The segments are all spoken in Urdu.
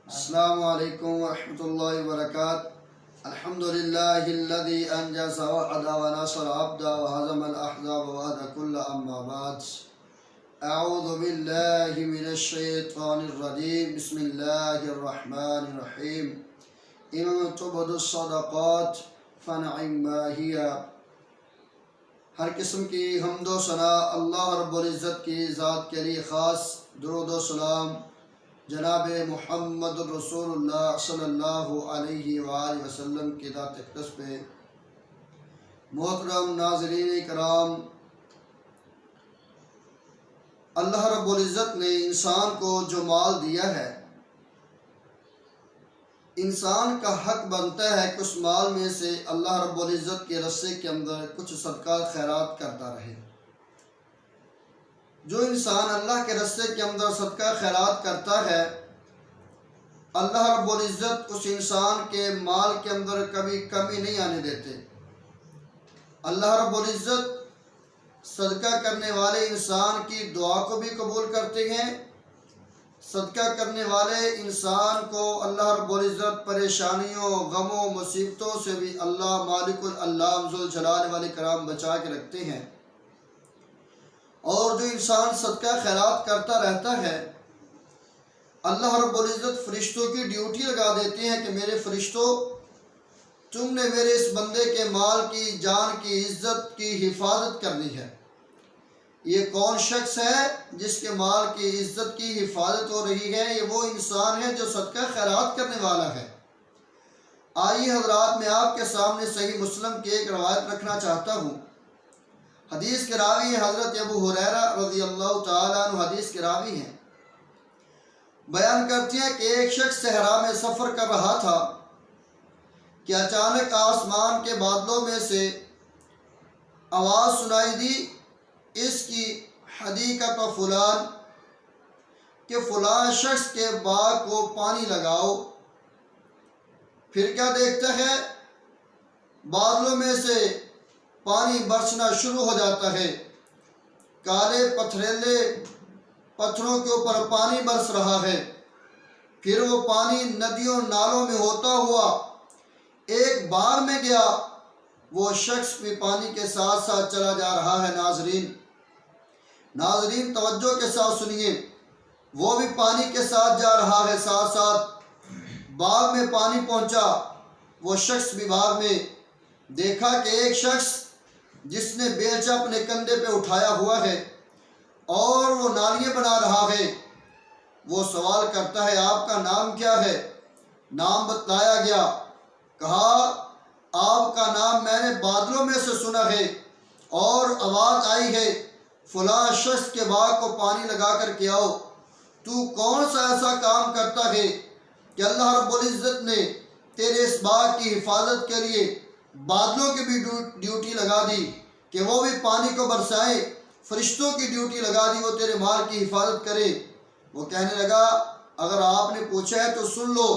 السلام علیکم ورحمۃ اللہ وبرکاتہ۔ الحمد للہ الذی انجز وعدا ونصر عبدا وهزم الاحزاب وعد كل اما بعد۔ اعوذ باللہ من الشیطان الرجیم، بسم اللہ الرحمن الرحیم۔ ان تبدوا الصدقات فنعما ہی۔ ہر قسم کی حمد و ثنا اللہ رب العزت کی ذات کے لیے خاص۔ درود و سلام جناب محمد رسول اللہ صلی اللہ علیہ وآلہ وسلم کی ذات اقدس پہ۔ محترم ناظرین کرام، اللہ رب العزت نے انسان کو جو مال دیا ہے، انسان کا حق بنتا ہے کہ اس مال میں سے اللہ رب العزت کے رستے کے اندر کچھ صدقہ خیرات کرتا رہے۔ جو انسان اللہ کے رستے کے اندر صدقہ خیرات کرتا ہے، اللہ رب العزت اس انسان کے مال کے اندر کبھی کمی نہیں آنے دیتے۔ اللہ رب العزت صدقہ کرنے والے انسان کی دعا کو بھی قبول کرتے ہیں۔ صدقہ کرنے والے انسان کو اللہ رب العزت پریشانیوں، غموں، مصیبتوں سے بھی اللہ مالک العلام ذوالجلال والاکرام بچا کے رکھتے ہیں۔ اور جو انسان صدقہ خیرات کرتا رہتا ہے، اللہ رب العزت فرشتوں کی ڈیوٹی لگا دیتے ہیں کہ میرے فرشتوں، تم نے میرے اس بندے کے مال کی، جان کی، عزت کی حفاظت کرنی ہے۔ یہ کون شخص ہے جس کے مال کی، عزت کی حفاظت ہو رہی ہے؟ یہ وہ انسان ہے جو صدقہ خیرات کرنے والا ہے۔ آئیے حضرات، میں آپ کے سامنے صحیح مسلم کی ایک روایت رکھنا چاہتا ہوں۔ حدیث کے راوی ہیں حضرت ابو ہریرہ رضی اللہ تعالیٰ عنہ، حدیث کے راوی ہیں۔ بیان کرتے ہیں کہ ایک شخص صحرا میں سفر کر رہا تھا کہ اچانک آسمان کے بادلوں میں سے آواز سنائی دی، اس کی حدیقت فلان، کہ فلاں شخص کے باغ کو پانی لگاؤ۔ پھر کیا دیکھتا ہے؟ بادلوں میں سے پانی برسنا شروع ہو جاتا ہے۔ کالے پتھریلے پتھروں کے اوپر پانی برس رہا ہے۔ پھر وہ پانی ندیوں نالوں میں ہوتا ہوا ایک باغ میں گیا۔ وہ شخص بھی پانی کے ساتھ ساتھ چلا جا رہا ہے۔ ناظرین توجہ کے ساتھ سنیے، وہ بھی پانی کے ساتھ جا رہا ہے، ساتھ ساتھ باغ میں پانی پہنچا۔ وہ شخص بھی باغ میں دیکھا کہ ایک شخص جس نے بیلچہ اپنے کندھے پہ اٹھایا ہوا ہے اور وہ نالیاں بنا رہا ہے۔ وہ سوال کرتا ہے، آپ کا نام کیا ہے؟ نام بتلایا گیا۔ کہا، آپ کا نام میں نے بادلوں میں سے سنا ہے اور آواز آئی ہے فلاں شخص کے باغ کو پانی لگا کر کے آؤ۔ تو کون سا ایسا کام کرتا ہے کہ اللہ رب العزت نے تیرے اس باغ کی حفاظت کے لیے بادلوں کی بھی ڈیوٹی لگا دی کہ وہ بھی پانی کو برسائیں، فرشتوں کی ڈیوٹی لگا دی وہ تیرے مال کی حفاظت کرے۔ وہ کہنے لگا، اگر آپ نے پوچھا ہے تو سن لو،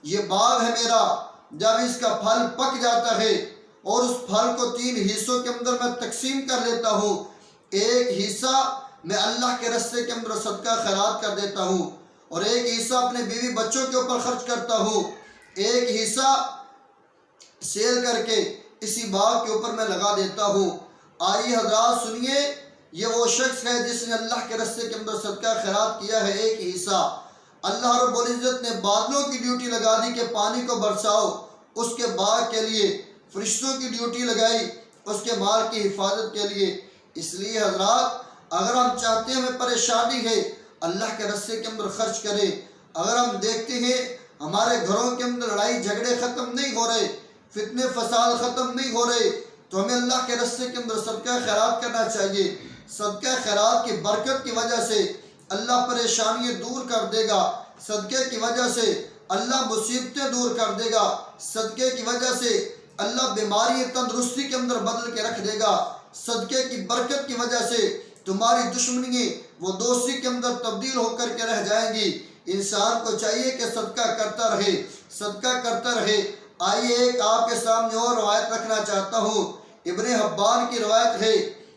یہ باغ ہے میرا۔ جب اس کا پھل پک جاتا ہے اور اس پھل کو 3 حصوں کے اندر میں تقسیم کر لیتا ہوں، ایک حصہ میں اللہ کے راستے کے اندر صدقہ خیرات کر دیتا ہوں اور ایک حصہ اپنے بیوی بچوں کے اوپر خرچ کرتا ہوں، ایک حصہ سیل کر کے اسی باغ کے اوپر میں لگا دیتا ہوں۔ آئیے حضرات سنیے، یہ وہ شخص ہے جس نے اللہ کے راستے کے اندر صدقہ خیرات کیا ہے ایک حصہ۔ اللہ رب العزت نے بادلوں کی ڈیوٹی لگا دی کہ پانی کو برساؤ، اس کے باغ کے لیے فرشتوں کی ڈیوٹی لگائی اس کے مال کی حفاظت کے لیے۔ اس لیے حضرات، اگر ہم چاہتے ہیں ہمیں پریشانی ہے، اللہ کے راستے کے اندر خرچ کریں۔ اگر ہم دیکھتے ہیں ہمارے گھروں کے اندر لڑائی جھگڑے ختم نہیں ہو رہے، فتنے فساد ختم نہیں ہو رہے، تو ہمیں اللہ کے راستے کے اندر صدقہ خیرات کرنا چاہیے۔ صدقہ خیرات کی برکت کی وجہ سے اللہ پریشانیاں دور کر دے گا، صدقے کی وجہ سے اللہ مصیبتیں دور کر دے گا، صدقے کی وجہ سے اللہ بیماری تندرستی کے اندر بدل کے رکھ دے گا، صدقے کی برکت کی وجہ سے تمہاری دشمنی وہ دوستی کے اندر تبدیل ہو کر کے رہ جائیں گی۔ انسان کو چاہیے کہ صدقہ کرتا رہے، صدقہ کرتا رہے۔ آئیے ایک آپ کے سامنے اور روایت رکھنا چاہتا ہوں۔ ابن حبان کی روایت ہے،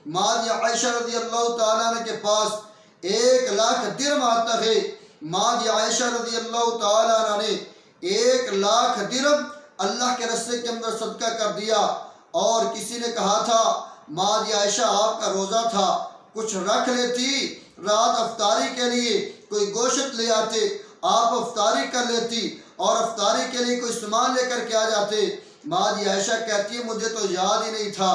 ماں عائشہ رضی اللہ تعالیٰ عنہ کے پاس 1,00,000 درہم آتا ہے۔ ماں عائشہ رضی اللہ تعالیٰ عنہ نے 1,00,000 درہم اللہ کے راستے کے اندر صدقہ کر دیا۔ اور کسی نے کہا تھا ماں عائشہ آپ کا روزہ تھا، کچھ رکھ لیتی، رات افطاری کے لیے کوئی گوشت لے آتے، آپ افطاری کر لیتی اور افطاری کے لیے کوئی سامان لے کر کے آ جاتے۔ ماں عائشہ کہتی ہے مجھے تو یاد ہی نہیں تھا،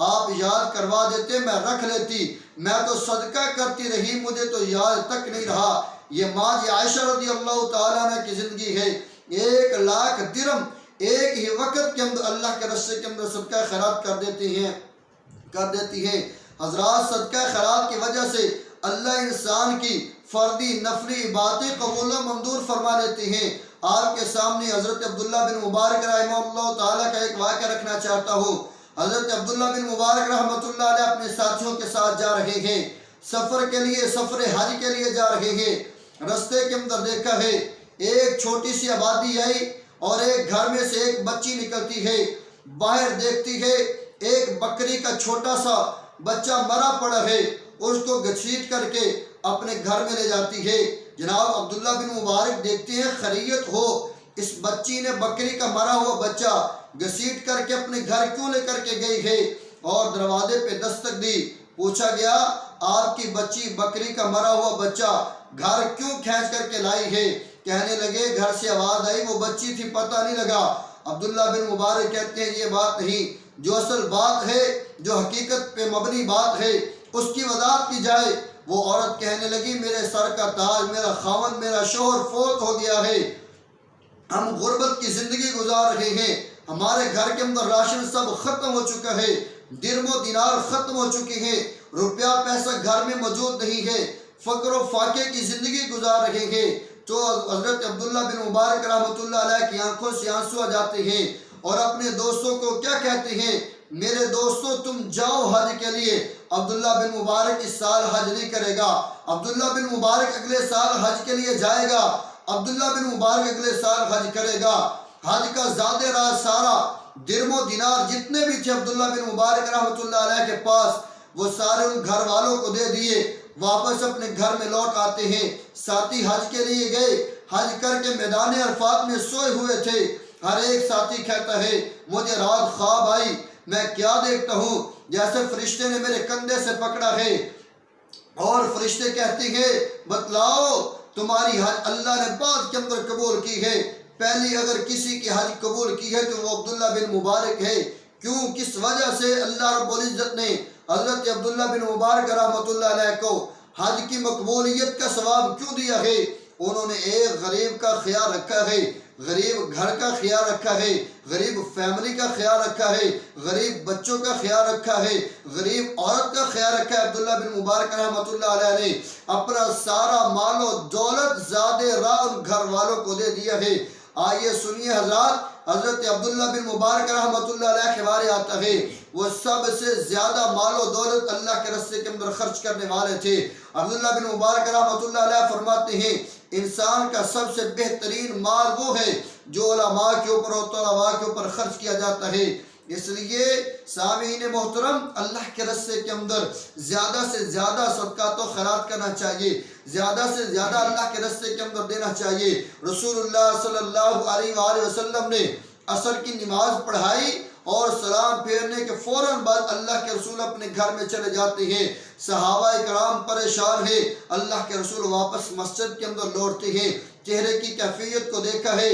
آپ یاد کروا دیتے میں رکھ لیتی، میں تو صدقہ کرتی رہی، مجھے تو یاد تک نہیں رہا۔ یہ ماں عائشہ رضی اللہ تعالیٰ عنہ کی زندگی ہے۔ 1,00,000 درہم ایک ہی وقت کے اندر اللہ کے راستے کے اندر صدقہ خیرات کر دیتی ہے۔ حضرات صدقہ خیرات کی وجہ سے اللہ انسان کی فردی نفلی عبادتیں قبول و منظور فرما لیتے ہیں۔ آپ کے سامنے حضرت عبداللہ بن مبارک رحمہ اللہ تعالیٰ کا ایک واقعہ رکھنا چاہتا ہوں۔ حضرت عبداللہ بن مبارک رحمۃ اللہ علیہ اپنے ساتھیوں کے ساتھ جا رہے ہیں، سفر کے لیے، سفر حج کے لیے جا رہے ہیں۔ رستے کے اندر دیکھا ہے ایک چھوٹی سی آبادی آئی اور ایک گھر میں سے ایک بچی نکلتی ہے، باہر دیکھتی ہے ایک بکری کا چھوٹا سا بچہ مرا پڑا ہے، اس کو گھسیٹ کر کے اپنے گھر میں لے جاتی ہے۔ جناب عبداللہ بن مبارک دیکھتے ہیں خیریت ہو، اس بچی نے بکری کا مرا ہوا بچہ گھسیٹ کر کے اپنے گھر کیوں لے کر کے گئی ہے؟ اور دروازے پہ دستک دی، پوچھا گیا آپ کی بچی بکری کا مرا ہوا بچہ گھر کیوں کھینچ کر کے لائی ہے؟ کہنے لگے گھر سے آواز آئی وہ بچی تھی، پتہ نہیں لگا۔ عبداللہ بن مبارک کہتے ہیں یہ بات نہیں، جو اصل بات ہے، جو حقیقت پہ مبنی بات ہے اس کی وضاحت کی جائے۔ وہ عورت کہنے لگی میرے سر کا تاج، میرا خاوند، میرا شوہر فوت ہو گیا ہے، ہم غربت کی زندگی گزار رہے ہیں، ہمارے گھر کے اندر راشن سب ختم ہو چکا ہے، درم و دینار ختم ہو چکے ہیں، روپیہ پیسہ گھر میں موجود نہیں ہے، فقر و فاقے کی زندگی گزار رہے ہیں۔ تو حضرت عبداللہ بن مبارک رحمۃ اللہ علیہ کی آنکھوں سے آنسو آ جاتے ہیں اور اپنے دوستوں کو کیا کہتے ہیں، میرے دوستوں تم جاؤ حج کے لیے۔ عبداللہ بن مبارک اس سال حج نہیں کرے گا، عبداللہ بن مبارک اگلے سال حج کے لیے جائے گا، عبداللہ بن مبارک اگلے سال حج کرے گا۔ حج کا زیادہ راز سارا درم و دینار جتنے بھی تھے عبداللہ بن مبارک رحمۃ اللہ علیہ کے پاس، وہ سارے ان گھر والوں کو دے دیے، واپس اپنے گھر میں لوٹ آتے ہیں۔ ساتھی حج کے لیے گئے، حج کر کے میدان عرفات میں سوئے ہوئے تھے۔ ہر ایک ساتھی کہتا ہے مجھے رات خواب آئی، میں کیا دیکھتا ہوں جیسے فرشتے نے میرے کندھے سے پکڑا ہے، اور فرشتے کہتے ہیں بتلاؤ تمہاری حج اللہ نے بعد کے اندر قبول کی ہے، پہلی اگر کسی کی حج قبول کی ہے تو وہ عبداللہ بن مبارک ہے۔ کیوں، کس وجہ سے اللہ رب العزت نے حضرت عبداللہ بن مبارک رحمۃ اللہ علیہ کو حج کی مقبولیت کا ثواب کیوں دیا ہے؟ انہوں نے ایک غریب کا خیال رکھا ہے، غریب گھر کا خیال رکھا ہے، غریب فیملی کا خیال رکھا ہے، غریب بچوں کا خیال رکھا ہے، غریب عورت کا خیال رکھا ہے۔ عبداللہ بن مبارک رحمۃ اللہ علیہ نے اپنا سارا مال و دولت زیادہ راہ ان گھر والوں کو دے دیا ہے۔ آئیے سنیے حضرات، حضرت عبداللہ بن مبارک رحمۃ اللہ علیہ کے بارے آتا ہے وہ سب سے زیادہ مال و دولت اللہ کے راستے کے اندر خرچ کرنے والے تھے۔ عبداللہ بن مبارک رحمۃ اللہ علیہ فرماتے ہیں انسان کا سب سے بہترین مال وہ ہے جو علماء کے اوپر اور طلباء کے اوپر خرچ کیا جاتا ہے۔ اس لیے سامعین محترم، اللہ کے راستے کے اندر زیادہ سے زیادہ صدقات و خیرات کرنا چاہیے، زیادہ سے زیادہ اللہ کے راستے کے اندر دینا چاہیے۔ رسول اللہ صلی اللہ علیہ وآلہ وسلم نے عصر کی نماز پڑھائی اور سلام پھیرنے کے فوراً بعد اللہ کے رسول اپنے گھر میں چلے جاتے ہیں۔ صحابہ کرام پریشان ہیں، اللہ کے رسول واپس مسجد کے اندر لوٹتے ہیں۔ چہرے کی کیفیت کو دیکھا ہے،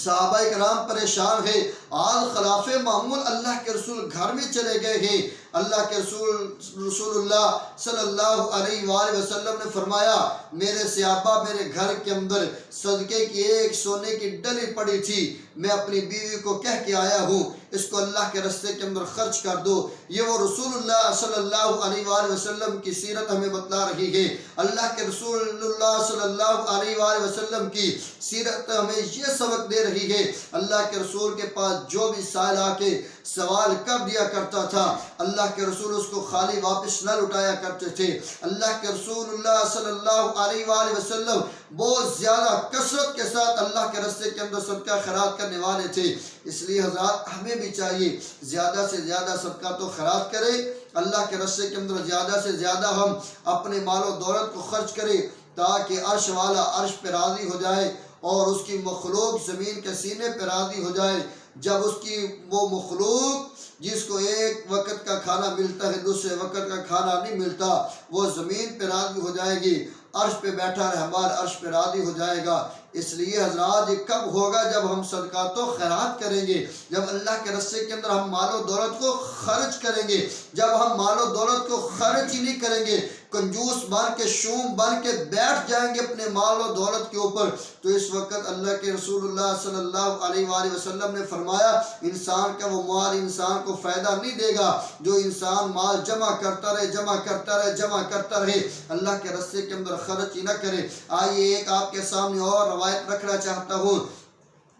صحابہ کرام پریشان ہیں۔ آج خلاف معمول اللہ کے رسول گھر میں چلے گئے ہیں۔ اللہ کے رسول اللہ صلی اللہ علیہ وآلہ وسلم نے فرمایا میرے صحابہ میرے گھر کے اندر صدقے کی ایک سونے کی ڈلی پڑی تھی، میں اپنی بیوی کو کہہ کے آیا ہوں اس کو اللہ کے راستے کے اندر خرچ کر دو۔ یہ وہ رسول اللہ صلی اللہ علیہ وآلہ وسلم کی سیرت ہمیں بتلا رہی ہے۔ اللہ کے رسول اللہ صلی اللہ علیہ وآلہ وسلم کی سیرت ہمیں یہ سبق دے رہی ہے۔ اللہ کے رسول کے پاس جو بھی سائل آ کے سوال کر دیا کرتا تھا، اللہ کے رسول اس کو خالی واپس نہ لٹایا کرتے تھے۔ اللہ کے رسول اللہ صلی اللہ علیہ وآلہ وسلم بہت زیادہ کثرت کے ساتھ اللہ کے راستے کے اندر صدقہ خیرات کرنے والے تھے۔ اس لیے حضرات ہمیں بھی چاہیے زیادہ سے زیادہ صدقات و خیرات کریں، اللہ کے راستے کے اندر زیادہ سے زیادہ ہم اپنے مال و دولت کو خرچ کریں۔ تاکہ عرش والا عرش پہ راضی ہو جائے اور اس کی مخلوق زمین کے سینے پہ راضی ہو جائے۔ جب اس کی وہ مخلوق جس کو ایک وقت کا کھانا ملتا ہے دوسرے وقت کا کھانا نہیں ملتا، وہ زمین پہ راضی ہو جائے گی، عرش پہ بیٹھا رہبار عرش پہ راضی ہو جائے گا۔ اس لیے حضرات یہ کب ہوگا؟ جب ہم صدقات و خیرات کریں گے، جب اللہ کے راستے کے اندر ہم مال و دولت کو خرچ کریں گے۔ جب ہم مال و دولت کو خرچ ہی نہیں کریں گے، کنجوس بن کے شوم بن کے بیٹھ جائیں گے اپنے مال و دولت کے اوپر، تو اس وقت اللہ کے رسول اللہ صلی اللہ علیہ وآلہ وسلم نے فرمایا انسان کا وہ مال انسان کو فائدہ نہیں دے گا جو انسان مال جمع کرتا رہے جمع کرتا رہے جمع کرتا رہے، اللہ کے راستے کے اندر خرچ ہی نہ کرے۔ آئیے ایک آپ کے سامنے اور روایت رکھنا چاہتا ہوں،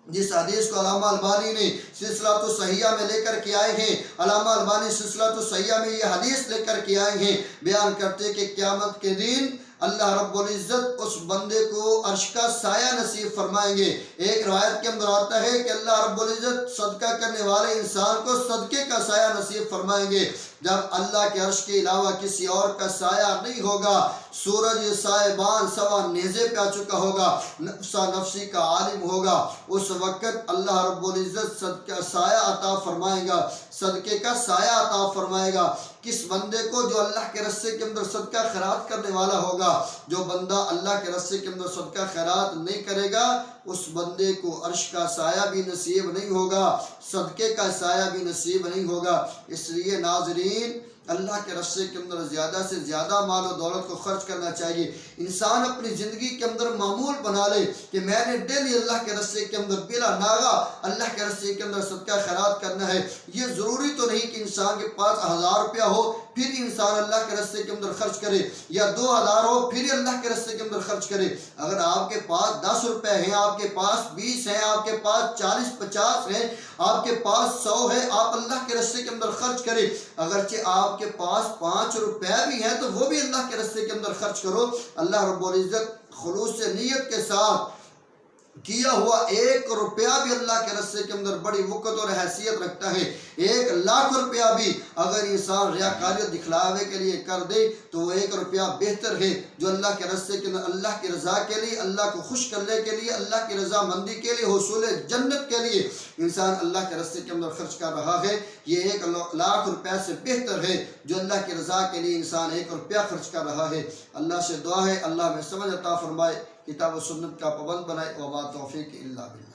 جس حدیث کو علامہ البانی نے سلسلہ صحیحہ میں لے کر کے آئے ہیں۔ علامہ البانی سلسلہ صحیحہ میں یہ حدیث لے کر کے آئے ہیں، بیان کرتے کہ قیامت کے دن اللہ رب العزت اس بندے کو عرش کا سایہ نصیب فرمائیں گے۔ ایک روایت کے اندر آتا ہے کہ اللہ رب العزت صدقہ کرنے والے انسان کو صدقے کا سایہ نصیب فرمائیں گے، جب اللہ کے عرش کے علاوہ کسی اور کا سایہ نہیں ہوگا۔ سورج سائبان سوا نیزے پہ آ چکا ہوگا، نفسا نفسی کا عالم ہوگا، اس وقت اللہ رب العزت صدقہ سایہ عطا فرمائے گا، صدقے کا سایہ عطا فرمائے گا کس بندے کو؟ جو اللہ کے راستے کے اندر صدقہ خیرات کرنے والا ہوگا۔ جو بندہ اللہ کے راستے کے اندر صدقہ خیرات نہیں کرے گا، اس بندے کو عرش کا سایہ بھی نصیب نہیں ہوگا، صدقے کا سایہ بھی نصیب نہیں ہوگا۔ اس لیے ناظرین، اللہ کے راستے کے اندر زیادہ سے زیادہ مال و دولت کو خرچ کرنا چاہیے۔ انسان اپنی زندگی کے اندر معمول بنا لے کہ میں نے ڈیلی اللہ کے راستے کے اندر بلا ناغہ اللہ کے راستے کے اندر صدقہ خیرات کرنا ہے۔ یہ ضروری تو نہیں کہ انسان کے پاس 1000 روپیہ ہو پھر انسان اللہ کے راستے کے اندر خرچ کرے، یا 2000 ہو پھر اللہ کے راستے کے اندر خرچ کرے۔ اگر آپ کے پاس 10 روپے ہیں، آپ کے پاس 20 ہیں، آپ کے پاس 40-50 ہیں، آپ کے پاس 100 ہے، آپ اللہ کے راستے کے اندر خرچ کرے۔ اگرچہ آپ کے پاس 5 روپے بھی ہیں تو وہ بھی اللہ کے راستے کے اندر خرچ کرو۔ اللہ رب العزت خلوص نیت کے ساتھ کیا ہوا 1 روپیہ بھی اللہ کے راستے کے اندر بڑی وقت اور حیثیت رکھتا ہے۔ 1,00,000 روپیہ بھی اگر انسان ریاکاریت دکھلاوے کے لیے کر دے تو وہ 1 روپیہ بہتر ہے، جو اللہ کے راستے کے اندر اللہ کی رضا کے لیے، اللہ کو خوش کرنے کے لیے، اللہ کی رضا مندی کے لیے، حصول جنت کے لیے انسان اللہ کے راستے کے اندر خرچ کر رہا ہے۔ یہ 1,00,000 روپیہ سے بہتر ہے جو اللہ کی رضا کے لیے انسان 1 روپیہ خرچ کر رہا ہے۔ اللہ سے دعا ہے اللہ میں سمجھ عطا فرمائے، کتاب و سنت کا پابند بنائے، وما توفیق الا باللہ۔